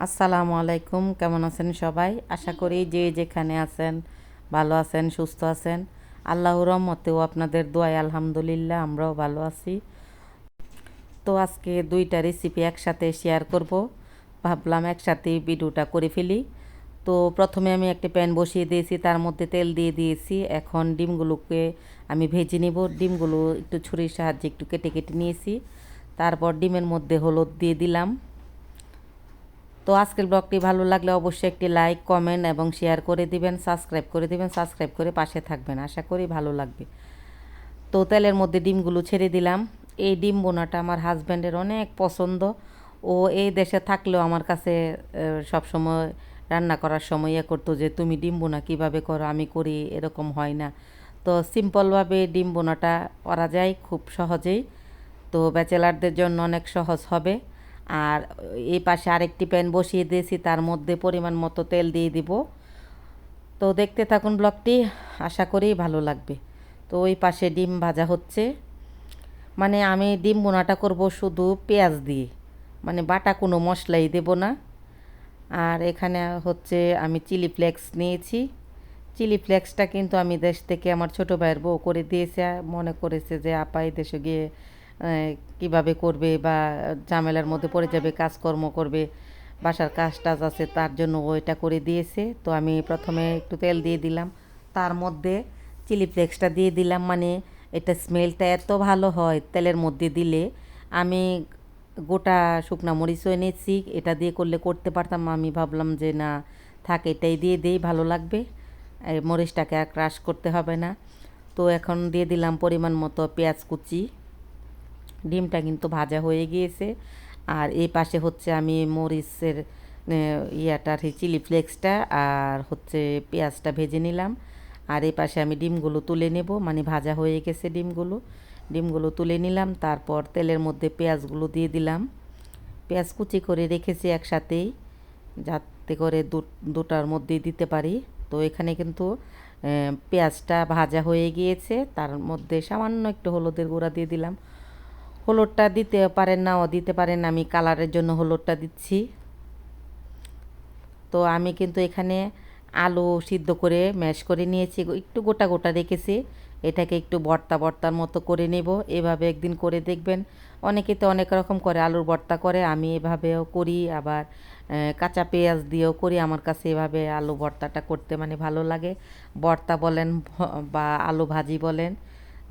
আসসালামু আলাইকুম, কেমন আছেন সবাই? আশা করি যে যেখানে আছেন ভালো আছেন, সুস্থ আছেন। আল্লাহর রহমতেও আপনাদের দোয়ায় আলহামদুলিল্লাহ আমরাও ভালো আছি। তো আজকে দুইটা রেসিপি একসাথে শেয়ার করব, ভাবলাম একসাথে ভিডিওটা করে ফেলি। তো প্রথমে আমি একটা প্যান বসিয়ে দিয়েছি, তার মধ্যে তেল দিয়ে দিয়েছি। এখন ডিমগুলোকে আমি ভেজে নিব। ডিমগুলো একটু ছুরির সাহায্যে একটু কেটে কেটে নিয়েছি। তারপর ডিমের মধ্যে হলুদ দিয়ে দিলাম। তো আজকের ব্লগটি ভালো লাগলে অবশ্যই একটি লাইক, কমেন্ট এবং শেয়ার করে দিবেন, সাবস্ক্রাইব করে দিবেন, সাবস্ক্রাইব করে পাশে থাকবেন, আশা করি ভালো লাগবে। তো তেলের মধ্যে ডিমগুলো ছেড়ে দিলাম। এই ডিম বোনাটা আমার হাজব্যান্ডের অনেক পছন্দ। ও এই দেশে থাকলেও আমার কাছে সবসময় রান্না করার সময় করতো যে তুমি ডিম বোনা কীভাবে করো, আমি করি এরকম হয় না। তো সিম্পলভাবে ডিম বোনাটা করা যায় খুব সহজেই। তো ব্যাচেলারদের জন্য অনেক সহজ হবে। আর এই পাশে আরেকটি প্যান বসিয়ে দিয়েছি, তার মধ্যে পরিমাণ মতো তেল দিয়ে দিব। তো দেখতে থাকুন ব্লগটি, আশা করি ভালো লাগবে। তো ওই পাশে ডিম ভাজা হচ্ছে। মানে আমি ডিম বোনাটা করব শুধু পেঁয়াজ দিয়ে, মানে বাটা কোনো মশলাই দেব না। আর এখানে হচ্ছে আমি চিলি ফ্লেক্স নিয়েছি। চিলি ফ্লেক্সটা কিন্তু আমি দেশ থেকে আমার ছোটো ভাইয়ের বউ করে দিয়েছে। মনে করেছে যে আপা এই দেশে গিয়ে কীভাবে করবে বা ঝামেলার মধ্যে পড়ে যাবে, কাজকর্ম করবে, বাসার কাজ টাজ আছে, তার জন্য ওইটা করে দিয়েছে। তো আমি প্রথমে একটু তেল দিয়ে দিলাম, তার মধ্যে চিলি ফ্লেক্সটা দিয়ে দিলাম। মানে এটা স্মেলটা এত ভালো হয় তেলের মধ্যে দিলে। আমি গোটা শুকনা মরিচও এনেছি, এটা দিয়ে করলে করতে পারতাম, আমি ভাবলাম যে না থাক, এটাই দিয়ে দিই, ভালো লাগবে, মরিচটাকে আর ক্রাশ করতে হবে না। তো এখন দিয়ে দিলাম পরিমাণ মতো পেঁয়াজ কুচি। ডিমটা কিন্তু ভাজা হয়ে গিয়েছে। আর এই পাশে হচ্ছে আমি মরিচের ইয়াটার চিলি ফ্লেক্সটা আর হচ্ছে পেঁয়াজটা ভেজে নিলাম। আর এই পাশে আমি ডিমগুলো তুলে নেব, মানে ভাজা হয়ে গেছে ডিমগুলো। ডিমগুলো তুলে নিলাম, তারপর তেলের মধ্যে পেঁয়াজগুলো দিয়ে দিলাম। পেঁয়াজ কুচি করে রেখেছি একসাথেই, যাতে করে দুটার মধ্যেই দিতে পারি। তো এখানে কিন্তু পেঁয়াজটা ভাজা হয়ে গিয়েছে, তার মধ্যে সামান্য একটু হলুদের গুঁড়া দিয়ে দিলাম। হলুদটা দিতে পারেন, নাও দিতে পারেন, আমি কালারের জন্য হলুদটা দিচ্ছি। তো আমি কিন্তু এখানে আলু সিদ্ধ করে ম্যাশ করে নিয়েছি, একটু গোটা গোটা রেখেছি। এটাকে একটু ভর্তা ভর্তার মতো করে নেব। এভাবে একদিন করে দেখবেন। অনেকে তো অনেক রকম করে, আলুর ভর্তা করে, আমি এভাবেও করি, আবার কাঁচা পেঁয়াজ দিয়েও করি। আমার কাছে এভাবে আলু ভর্তাটা করতে মানে ভালো লাগে। ভর্তা বলেন বা আলু ভাজি বলেন,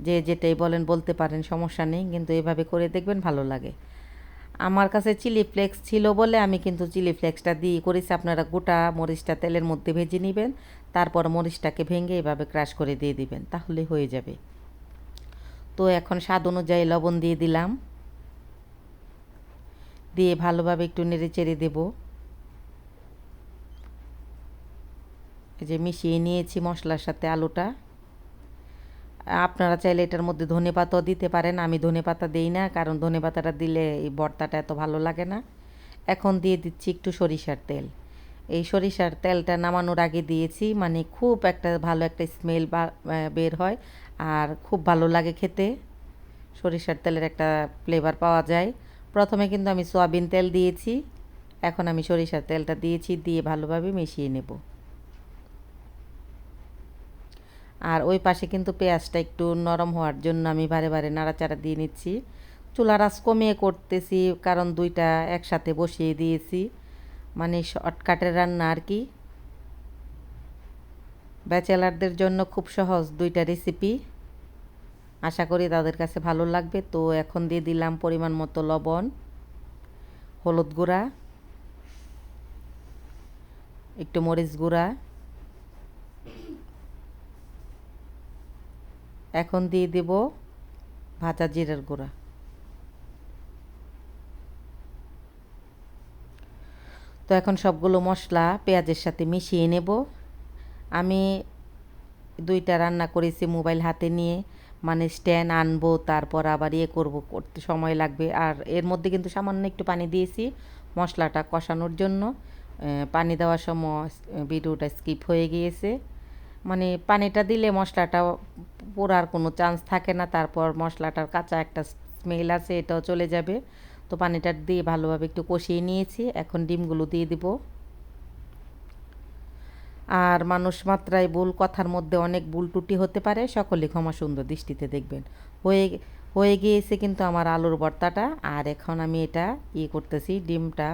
যে যেটাই বলেন বলতে পারেন, সমস্যা নেই, কিন্তু এভাবে করে দেখবেন ভালো লাগে। আমার কাছে চিলি ফ্লেক্স ছিল বলে আমি কিন্তু চিলি ফ্লেক্সটা দিয়ে করেছি। আপনারা গোটা মরিচটা তেলের মধ্যে ভেজে নেবেন, তারপর মরিচটাকে ভেঙে এভাবে ক্রাশ করে দিয়ে দিবেন, তাহলে হয়ে যাবে। তো এখন স্বাদ অনুযায়ী লবণ দিয়ে দিলাম, দিয়ে ভালোভাবে একটু নেড়ে চেড়ে দেব। এই যে মিশিয়ে নিয়েছি মশলার সাথে আলুটা। আপনারা চাইলে এটার মধ্যে ধনেপাতাও দিতে পারেন, আমি ধনেপাতা দিই না, কারণ ধনেপাতাটা দিলে এই ভর্তাটা এত ভালো লাগে না। এখন দিয়ে দিচ্ছি একটু সরিষার তেল। এই সরিষার তেলটা নামানোর আগে দিয়েছি, মানে খুব একটা ভালো একটা স্মেল বের হয়, আর খুব ভালো লাগে খেতে। সরিষার তেলের একটা ফ্লেভার পাওয়া যায়। প্রথমে কিন্তু আমি সয়াবিন তেল দিয়েছি, এখন আমি সরিষার তেলটা দিয়েছি, দিয়ে ভালোভাবে মিশিয়ে নেব। আর ওই পাশে কিন্তু পেঁয়াজটা একটু নরম হওয়ার জন্য আমি বারে বারে নাড়াচাড়া দিয়ে নিচ্ছি। চুলার আঁচ কমিয়ে করতেছি, কারণ দুইটা একসাথে বসিয়ে দিয়েছি, মানে শর্টকাটের রান্না আর কি। ব্যাচেলারদের জন্য খুব সহজ দুইটা রেসিপি, আশা করি তাদের কাছে ভালো লাগবে। তো এখন দিয়ে দিলাম পরিমাণ মতো লবণ, হলুদ গুঁড়া, একটু মরিচ গুঁড়া। এখন দিয়ে দেব ভাজা জিরার গুঁড়া। তো এখন সবগুলো মশলা পেঁয়াজের সাথে মিশিয়ে নেব। আমি দুইটা রান্না করেছি মোবাইল হাতে নিয়ে, মানে স্ট্যান্ড আনবো, তারপর আবার করবো, করতে সময় লাগবে। আর এর মধ্যে কিন্তু সামান্য একটু পানি দিয়েছি মশলাটা কষানোর জন্য। পানি দেওয়ার সময় ভিডিওটা স্কিপ হয়ে গিয়েছে। মানে পানিটা দিলে মশলাটা পোড়ার কোনো চান্স থাকে না, তারপর মশলাটার কাঁচা একটা স্মেল আছে, এটাও চলে যাবে। তো পানিটা দিয়ে ভালোভাবে একটু কষিয়ে নিয়েছি। এখন ডিমগুলো দিয়ে দিব। আর মানুষ মাত্রায় ভুল, কথার মধ্যে অনেক ভুল ত্রুটি হতে পারে, সকলে ক্ষমা সুন্দর দৃষ্টিতে দেখবেন। হয়ে হয়ে গিয়েছে কিন্তু আমার আলুর ভর্তাটা। আর এখন আমি এটা করতেছি, ডিমটা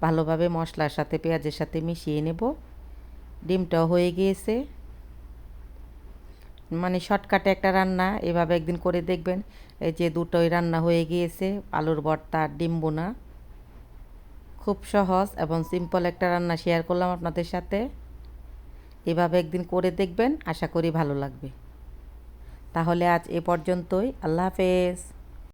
ভালোভাবে মশলার সাথে পেঁয়াজের সাথে মিশিয়ে নেব। ডিমটাও হয়ে গিয়েছে। মানে শর্টকাটে একটা রান্না, এভাবে একদিন করে দেখবেন। এই যে দুটোই রান্না হয়ে গিয়েছে, আলুর ভর্তা আর ডিম বোনা। খুব সহজ এবং সিম্পল একটা রান্না শেয়ার করলাম আপনাদের সাথে। এভাবে একদিন করে দেখবেন, আশা করি ভালো লাগবে। তাহলে আজ এ পর্যন্তই। আল্লাহ হাফেজ।